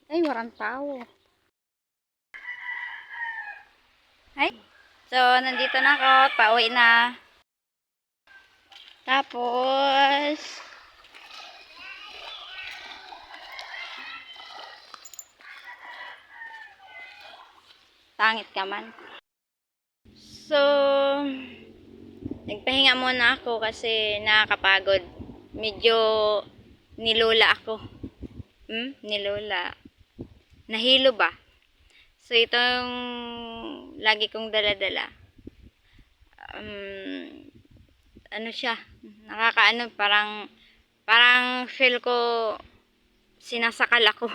Ay, walang tao. Ay. So, nandito na ako. Pauwi na. Tapos, tangit ka man. So, nagpahinga muna ako kasi nakakapagod. Medyo nilula ako. Nilula. Nahilo ba? So, itong lagi kong dala-dala. Ano siya? Nakakaano, parang feel ko sinasakal ako.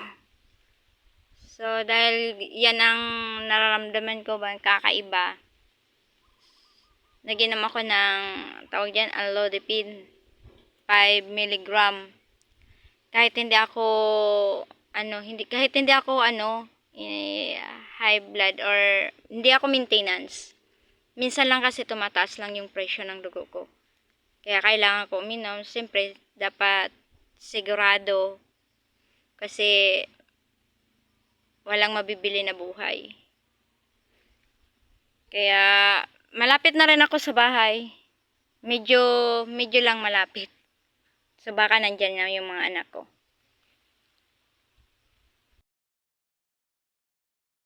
So, dahil yan ang nararamdaman ko ba, kakaiba. Naginom ako ng, tawag dyan, Alodipine. 5 mg. Kahit hindi ako, high blood or hindi ako maintenance. Minsan lang kasi tumataas lang yung presyo ng dugo ko. Kaya kailangan ko uminom. Siyempre, dapat sigurado. Kasi walang mabibili na buhay. Kaya malapit na rin ako sa bahay. Medyo lang malapit. So baka nandyan na yung mga anak ko.